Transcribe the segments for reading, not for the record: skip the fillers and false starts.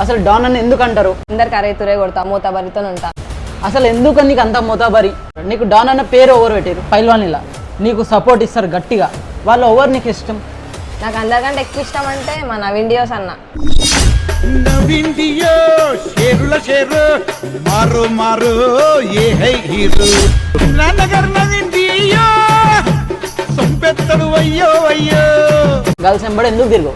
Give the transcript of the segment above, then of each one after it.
అసలు డాన్ అని ఎందుకు అంటారు? అందరికి అరే తురే కొడతా మూతబరితో ఉంటా. అసలు ఎందుకు నీకు అంత మోతాబరి? నీకు డాన్ అన్న పేరు ఎవరు పెట్టారు? పైల్వానిలా నీకు సపోర్ట్ ఇస్తారు గట్టిగా. వాళ్ళు ఎవరు నీకు ఇష్టం? నాకు అందరికంటే ఎక్కువ ఇష్టం అంటే మా నవీన్ డియోస్ అన్న. గర్ల్స్ ఎంబడి ఎందుకు తిరుగు?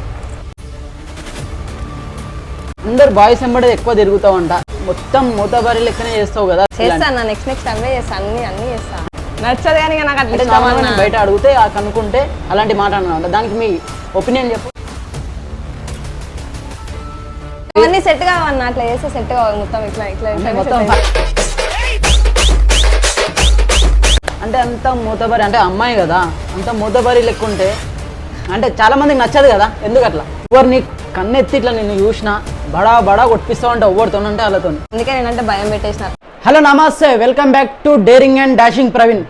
అందరు బాయ్స్ ఎంబడి ఎక్కువ తిరుగుతావు అంట. మొత్తం మూతబరి లెక్కనే చేస్తావు కదా. చేస్తాను నెక్స్ట్ అవే చేస్తా, అన్ని చేస్తా. నచ్చదు కానీ నాకు అట్లా అంటే బయట అడిగితే కనుక్కుంటే అలాంటి మాట అన్నమాట. దానికి మీ ఒపీనియన్ చెప్పు. అవన్నీ సెట్ కావన్నా, అట్లా చేస్తే సెట్ కావాలి. మొత్తం ఇట్లా ఇట్లా మొత్తం అంటే అంత మూతబరి అంటే అమ్మాయి కదా, అంత మూతబరి లెక్క ఉంటే అంటే చాలా మందికి నచ్చదు కదా. ఎందుకు అట్లా? ఎవరు నీ కన్నెత్తి ఇట్లా నిన్ను చూసినా బడా బడా కొట్టిస్తావు అంటే ఎవరితోనంటే వాళ్ళతో. అందుకే నేనంటే భయం పెట్టేసిన. హలో నమస్తే, welcome back to daring and dashing Praveen.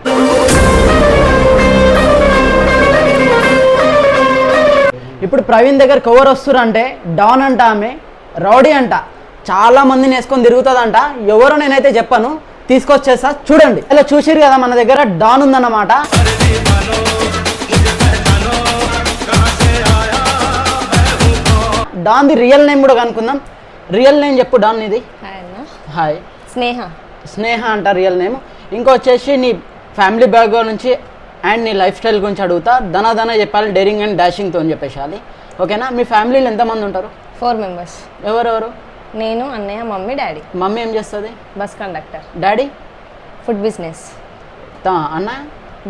ఇప్పుడు ప్రవీణ్ దగ్గర కవర్ వస్తున్నారు అంటే డాన్ అంట, ఆమె రౌడీ అంట, చాలా మందిని వేసుకొని తిరుగుతుందంట. ఎవరో నేనైతే చెప్పాను, తీసుకొచ్చేస్తా చూడండి. ఇలా చూసిరు కదా, మన దగ్గర డాన్ ఉందన్నమాట. డాన్ ది రియల్ నేమ్ కూడా కనుక్కుందాం. రియల్ నేమ్ చెప్పు డాన్ ఇది. హాయ్ స్నేహ అంట రియల్ నేమ్. ఇంకా వచ్చేసి నీ ఫ్యామిలీ బ్యాక్గ్రౌండ్ నుంచి అండ్ నీ లైఫ్ స్టైల్ గురించి అడుగుతా. ధన చెప్పాలి, డేరింగ్ అండ్ డాషింగ్తో అని చెప్పేసాలి. ఓకేనా? మీ ఫ్యామిలీలో ఎంతమంది ఉంటారు? 4 members. ఎవరెవరు? నేను, అన్నయ్య, మమ్మీ, డాడీ. మమ్మీ ఏం చేస్తుంది? Bus conductor. Daddy? Food business. అన్న?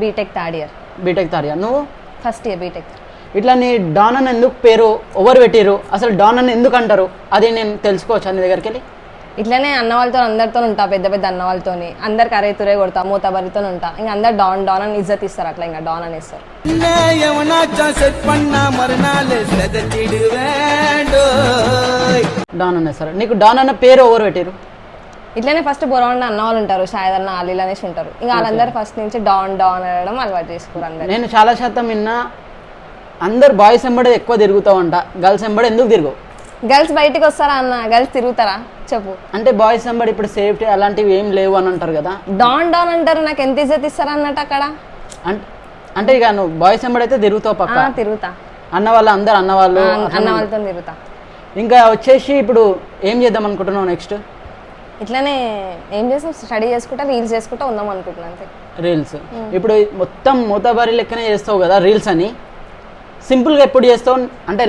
BTech third year. BTech third year. నువ్వు? First year BTech. ఇట్లా నీ డాన్ అని ఎందుకు పేరు ఎవరు పెట్టిరు? అసలు డాన్ అని ఎందుకు అంటారు? అది నేను తెలుసుకోవచ్చా నీ దగ్గరికి వెళ్ళి? ఇట్లనే అన్న వాళ్ళతో అందరితో ఉంటా, పెద్ద పెద్ద అన్న వాళ్ళతోని. అందరికి అరే తురే కొడతా మూతబరితో ఉంటా. ఇంకా అందరు డాన్ డాన్ అని ఇజ్జత్ ఇస్తారు. అట్లా ఇంకా డాన్ అని ఇస్తారు. డాన్ అనేస్తారు. నీకు డాన్ అన్న పేరు ఎవరు పెట్టిరు? ఇట్లనే ఫస్ట్ బొరవండి అన్న వాళ్ళు ఉంటారు, షాయద్ అన్న, అలీలు అనేసి ఉంటారు. ఇంకా వాళ్ళందరూ ఫస్ట్ నుంచి డాన్ డాన్ అనడం అలవాటు చేసుకోరు అందరు. నేను చాలా శాతం విన్నా, అందరు బాయ్స్ ఎంబడే ఎక్కువ తిరుగుతావు అంట, గర్ల్స్ ఎంబడి ఎందుకు తిరుగు? గర్ల్స్ బయటకు వస్తారా అన్న? గర్ల్స్ తిరుగుతారా చెప్పు? అంటే బాయ్స్ ఎంబడి ఇప్పుడు సేఫ్టీ అలాంటివి ఏం లేవు అని అంటారు కదా. డాన్ డాన్ అంటారు, నాకు ఎంత ఇజ్జత్ ఇస్తారా అన్నట్టు అక్కడ. అంటే ఇక నువ్వు బాయ్స్ ఎంబడి అయితే తిరుగుతావు పక్క? తిరుగుతా. అన్న వాళ్ళు అందరు అన్న వాళ్ళతో తిరుగుతా. ఇంకా వచ్చేసి ఇప్పుడు ఏం చేద్దాం అనుకుంటున్నావు నెక్స్ట్? ఇట్లానే ఏం చేస్తాం, స్టడీ చేసుకుంటా, రీల్స్ చేసుకుంటా ఉందాం అనుకుంటున్నా అంతే. రీల్స్ ఇప్పుడు మొత్తం మూతబరి లెక్కనే చేస్తావు కదా రీల్స్ అని. సింపుల్గా ఎప్పుడు చేస్తావు? అంటే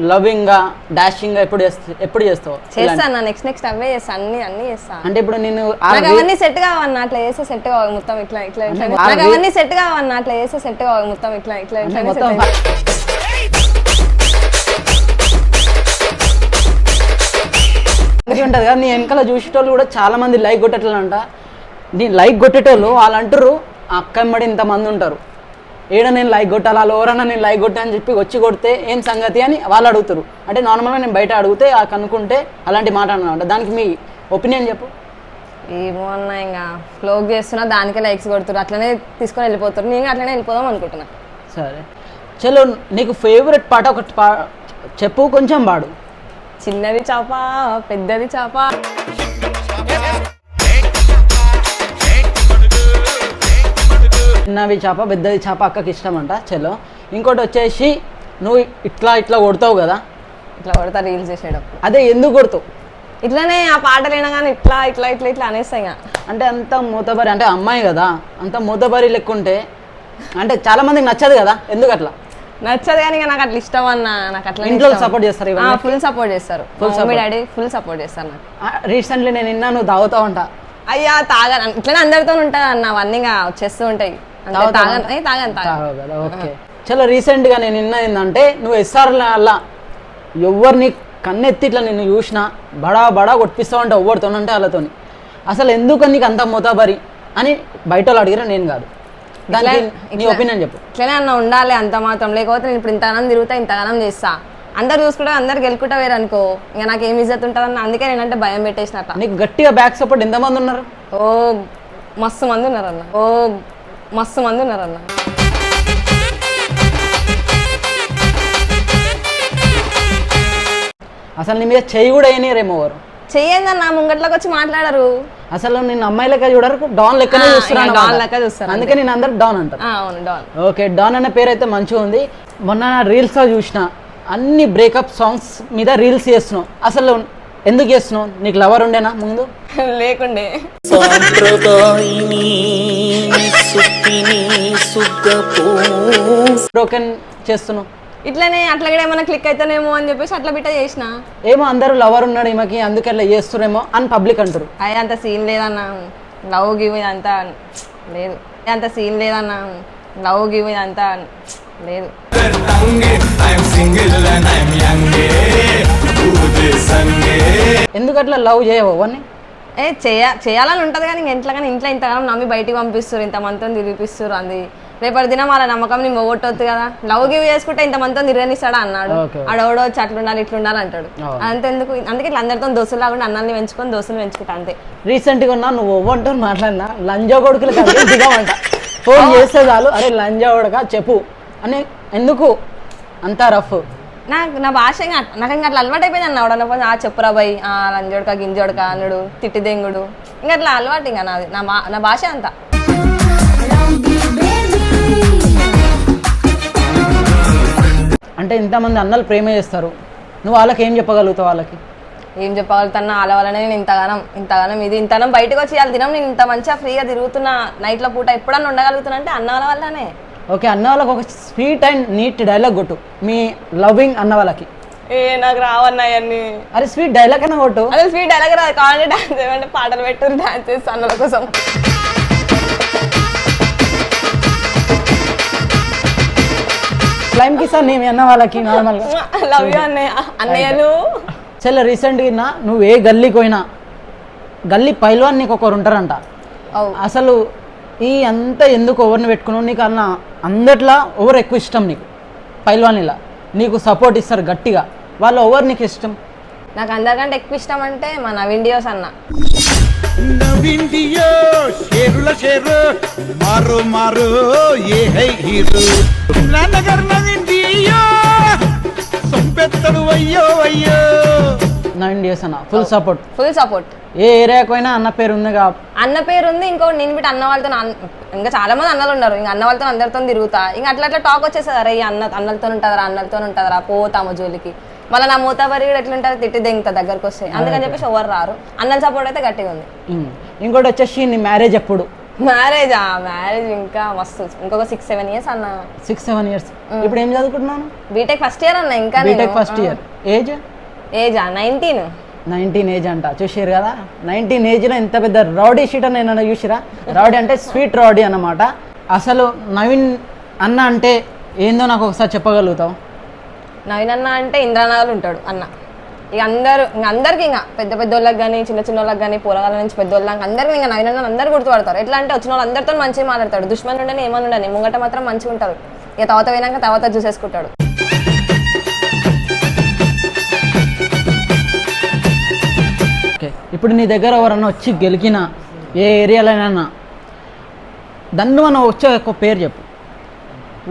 లవింగ్ గా, డాషింగ్ గా ఎప్పుడు చేస్తావు? చేస్తాను నెక్స్ట్ అవే చేస్తా, అన్ని చేస్తా. అంటే ఇప్పుడు నేను అవన్నీ సెట్ కావన్నా, అట్లా చేస్తే సెట్ కావాలి. మొత్తం ఇట్లా అవన్నీ సెట్ కావన్నా, అట్లా చేస్తే సెట్ కావాలి. మొత్తం ఇట్లా మొత్తం ఉంటుంది కదా. నీ వెనకాల చూసేటోళ్ళు కూడా చాలా మంది లైక్ కొట్టేటోళ్ళంట. నీ లైక్ కొట్టేటోళ్ళు వాళ్ళు అంటారు, అక్క ఎమ్మడి ఇంతమంది ఉంటారు, ఏడ నేను లైక్ కొట్టాలి, వాళ్ళు ఎవరన్నా నేను లైక్ కొట్టా అని చెప్పి వచ్చి కొడితే ఏం సంగతి అని వాళ్ళు అడుగుతారు. అంటే నార్మల్గా నేను బయట అడిగితే కనుక్కుంటే అలాంటి మాట అన్నమాట. దానికి మీ ఒపీనియన్ చెప్పు. ఏమో అన్నా, ఇంకా ఫ్లోగ్ చేస్తున్నా, దానికే లైక్స్ కొడుతున్నారు, అట్లనే తీసుకొని వెళ్ళిపోతారు. నేను అట్లనే వెళ్ళిపోదాం అనుకుంటున్నా. సరే చలో, నీకు ఫేవరెట్ పాట ఒకటి చెప్పు, కొంచెం పాడు. చిన్నది చాప పెద్దది చాప. చిన్నవి చేప పెద్దది చేప అక్కకి ఇష్టం అంట. చలో, ఇంకోటి వచ్చేసి నువ్వు ఇట్లా కొడతావు కదా, ఇట్లా కొడతా రీల్స్ చేసేటప్పుడు. అదే ఎందుకు కొడతావు? ఇట్లానే ఆ పాటలు అయినా ఇట్లా అనేస్తాయి. అంటే అంత మూతబరి అంటే అమ్మాయి కదా, అంత మూతబరి లెక్క ఉంటే అంటే చాలా మందికి నచ్చదు కదా. ఎందుకు అట్లా? నచ్చదు కానీ నాకు అట్లా ఇష్టం అన్న. నాకు అట్లా ఇంట్లో సపోర్ట్ చేస్తారు? ఫుల్ సపోర్ట్ చేస్తారు. మమ్మీ డాడీ ఫుల్ సపోర్ట్ చేస్తారు నాకు. రీసెంట్లీ నేను విన్నా నువ్వు తాగుతావు అంట. అయ్యా తాగను, ఇట్లనే అందరితో ఉంటా అన్న, అవన్నీ వచ్చేస్తూ ఉంటాయి. తాగను. ఓకే చలో, రీసెంట్ గా నేను విన్నా ఏంటంటే నువ్వు ఎస్ఆర్ అలా ఎవరిని కన్నెత్తి ఇట్లా నిన్ను చూసినా బడా బడా కొట్టిస్తావు అంటే ఎవరితోనంటే వాళ్ళతోని. అసలు ఎందుకు నీకు అంత మూతబరి అని బయట వాళ్ళు అడిగిరా, నేను కాదు. దానికి నీ ఒపీనియన్ చెప్పు. ఇట్లనే అన్న ఉండాలి అంత మాత్రం, లేకపోతే నేను ఇప్పుడు ఇంతగానం తిరుగుతా, ఇంతగానం చేస్తా, అందరు చూసుకుంటా, అందరు గెలుకుంటా వేరనుకో, ఇంకా నాకు ఏమి ఇజ్జత్ ఉంటుందన్న. అందుకే నేనంటే భయం పెట్టేసినట్ట. నీకు గట్టిగా బ్యాక్ సపోర్ట్ ఎంతమంది ఉన్నారు? మస్తు మంది ఉన్నారన్న. అసలు నీ మీద చెయ్యి కూడా అయినారేమో ఎవరు. చెయ్యండి అన్న, ముంగట్లోకి వచ్చి మాట్లాడరు. అసలు నేను అమ్మాయి లెక్క చూడరు, డాన్ లెక్కనే చూస్తున్నాను. డాన్ లెక్క చూస్తారు, అందుకే నేను అందరు డాన్ అంటారు. అవును డాన్. ఓకే, డాన్ అనే పేరు అయితే మంచిగా ఉంది. మొన్న రీల్స్లో చూసిన అన్ని బ్రేకప్ సాంగ్స్ మీద రీల్స్ చేస్తున్నావు. అసలు ఎందుకు చేస్తున్నావు? నీకు లవర్ ఉండేనా ముందు? లేకుండే. బ్రోకెన్ చేస్తున్నావు ఇట్లనే అట్లా కూడా ఏమైనా క్లిక్ అయితేనేమో అని చెప్పేసి అట్లా బిట్ట చేసిన. ఏమో అందరూ లవర్ ఉన్నాడు ఈమెకి అందుకే అట్లా చేస్తురేమో అని పబ్లిక్ అంటారు. అయ్యే అంత సీన్ లేదన్న, లవ్ గివ్ అంతా లేదు. అంత సీన్ లేదన్న, లవ్ గివ్ అంతా లేదు. ఎందుకు అట్లా లవ్ చేయవు అవన్నీ? చేయాలని ఉంటుంది కానీ ఇంట్లో కానీ ఇంట్లో ఇంతకాలం నమ్మి బయటికి పంపిస్తారు, ఇంతమందితో తిరిగిపిస్తారు. అది రేపటి దినం అలా నమ్మకం నీ మొగొట్టొద్దు కదా. లవ్ గివ్ చేసుకుంటే ఇంతమందితో తిరగనిస్తాడా అన్నాడు. ఆడవడో వచ్చి అట్లుండాలి ఇట్లుండాలి అంటాడు. అంతెందుకు, అందుకే ఇట్లా అందరితో దోస్తులు లాగా అన్నాన్ని పెంచుకొని దోస్తులు పెంచుకుంటా అంతే. రీసెంట్గా ఉన్నా నువ్వు ఒవ్వంటూ మాట్లాడినా లంజా కొడుకులు కలిసి దిగమంట. ఫోన్ చేస్తే చాలు, అరే లంజా కొడక చెప్పు అని. ఎందుకు అంతా రఫ్? నా భాష నాకు ఇంకా అట్లా అలవాటు అయిపోయింది అన్న. అవడన చెప్పురా బాయ్, లంజోడక గింజోడక అన్నాడు, తిట్టి దెంగుడు, ఇంకా అట్లా అలవాటు. ఇంకా నాది నా భాష అంతా. అంటే ఇంతమంది అన్నలు ప్రేమ చేస్తారు, నువ్వు వాళ్ళకి ఏం చెప్పగలుగుతావు? వాళ్ళకి ఏం చెప్పగలుగుతున్నా? వాళ్ళ వల్లనే నేను ఇంతగానం ఇంతనం బయటకు వచ్చి వాళ్ళ దినం నేను ఇంత మంచిగా ఫ్రీగా తిరుగుతున్నా నైట్లో పూట ఎప్పుడన్నా ఉండగలుగుతున్నా అంటే అన్న వాళ్ళ వల్లనే. ఓకే, అన్న వాళ్ళకి ఒక స్వీట్ అండ్ నీట్ డైలాగ్ కొట్టు మీ లవింగ్ అన్న వాళ్ళకి. నాకు రావన్నా అవన్నీ. అరే స్వీట్ డైలాగ్ అన్న కొట్టు. అదే స్వీట్ డైలాగ్ రాదు, కావాలంటే డాన్స్ చేయమంటే పాటలు పెట్టు, డాన్స్ చేస్తా అన్నల కోసం. క్లైమ్ కి సార్ నేను అన్న వాళ్ళకి నార్మల్గా లవ్ యూ అన్నయ్య, అన్నయ్యలు. చాలా రీసెంట్గా నువ్వు ఏ గల్లీకి పోయినా గల్లీ పైల్వాన్ నీకు ఒకరు ఉంటారంట. అసలు ఈ అంతా ఎందుకు ఎవరిని పెట్టుకున్నావు? నీకు అన్న అందట్లా ఎవరు ఎక్కువ ఇష్టం నీకు? పైల్వాన్లా నీకు సపోర్ట్ ఇస్తారు గట్టిగా, వాళ్ళు ఎవరు నీకు ఇష్టం? నాకు అందరికంటే ఎక్కువ ఇష్టం అంటే మా నవీన్ డియోస్ అన్న. నవీన్ డియోస్ అన్న ఫుల్ సపోర్ట్. ఏ ఏరియాకి పోయినా అన్న పేరు ఉంది. అన్న పేరు ఉంది. ఇంకోటి నేను బిట్టి అన్న వాళ్ళతో ఇంకా చాలా మంది అన్నలు ఉన్నారు. ఇంకా అన్న వాళ్ళతో అందరితో తిరుగుతా. ఇంకా అట్లా టాక్ వచ్చేస్తుంది, అరే ఈ అన్నలతో ఉంటుందరా పోతాము జోలికి. మళ్ళీ నా మూతాబరి కూడా ఎట్లుంటారు, తిట్టి దెంగుతా దగ్గరకు వస్తాయి. అందుకని చెప్పేసి ఎవరు రారు. అన్నల సపోర్ట్ అయితే గట్టిగా ఉంది. ఇంకోటి వచ్చేసి నీ మ్యారేజ్ ఎప్పుడు? మ్యారేజ్ ఇంకా మస్తు, ఇంకొక 6-7 years అన్న. 6-7 years. ఇప్పుడు ఏం చదువుకుంటున్నాను? బీటెక్ ఫస్ట్ ఇయర్ అన్న. ఇంకా బీటెక్ ఫస్ట్ ఇయర్. ఏజా 19 ఏజ్ అంట. చూసారు కదా, 19 ఏజ్లో ఎంత పెద్ద రౌడీ షీట్ అని నేను చూసిరా. రౌడీ అంటే స్వీట్ రౌడీ అన్నమాట. అసలు నవీన్ అన్న అంటే ఏందో నాకు ఒకసారి చెప్పగలుగుతావు? నవీన్ అన్న అంటే ఇంద్రనగర్లో ఉంటాడు అన్న. ఇక అందరికి ఇంకా పెద్ద వాళ్ళకి కానీ చిన్న వాళ్ళకి కానీ పోరగాళ్ళ నుంచి పెద్దోళ్ళకి అందరికి ఇంకా నవీన్ అన్న అందరు గుర్తుపడతారు. ఎట్లా అంటే వచ్చిన వాళ్ళు అందరితో మంచిగా మాట్లాడతాడు. దుష్మన్ ఉండని ఏమని ఉండని, ముంగట మాత్రం మంచిగా ఉంటారు. ఇక తర్వాత చూసేసుకుంటాడు. ఇప్పుడు నీ దగ్గర ఎవరన్నా వచ్చి గెలికినా ఏ ఏరియాలోనైనా దాన్ని మనం వచ్చే ఒక పేరు చెప్పు.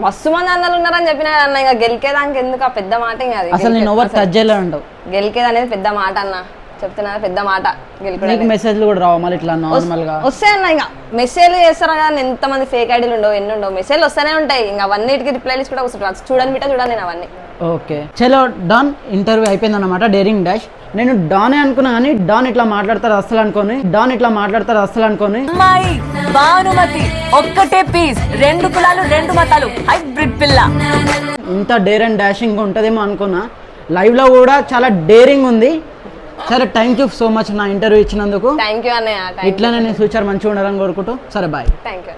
మస్తు మంది అన్నలు ఉన్నారని చెప్పినా అన్న. ఇక గెలికేదానికి ఎందుకు ఆ పెద్ద మాట? ఇంకా అసలు నేను ఎవరు టచ్ చేయలేదంటావు. గెలికేది అనేది పెద్ద మాట అన్న, చెప్తున్నా పెద్ద మాట. గెలికే మెసేజ్లు కూడా రావు మళ్ళీ ఇట్లా నార్మల్ గా వస్తాయి అన్న. ఇక మెసేజ్లు చేస్తారా కానీ ఎంతమంది ఫేక్ ఐడీలు ఉండవు, ఎన్ని ఉండవు, మెసేజ్లు వస్తూనే ఉంటాయి. ఇంకా అవన్నిటికి రిప్లైలు కూడా వస్తుంటారు. చూడని నేను అవన్నీ. ఓకే చలో డాన్ ఇంటర్వ్యూ అయిపోయింది అన్నమాట. Daring dash. నేను డానే అనుకున్నా కానీ డాన్ ఇట్లా మాట్లాడతారు అస్సలు అనుకోని. అమ్మాయి భానుమతి ఒక్కటే పీస్, 2 కులాలు 2 మతాలు, హైబ్రిడ్ పిల్ల. ఇంత డేర్ అండ్ డాషింగ్ ఉంటుందేమో అనుకున్నా. లైవ్ లో కూడా చాలా డేరింగ్ ఉంది. సరే థ్యాంక్ యూ సో మచ్ నా ఇంటర్వ్యూ ఇచ్చినందుకు. థ్యాంక్ యూ అన్నయ్య. ఇట్లానే నేను ఫ్యూచర్ మంచిగా ఉండాలని కోరుకుంటూ. సరే బాయ్. Thank you.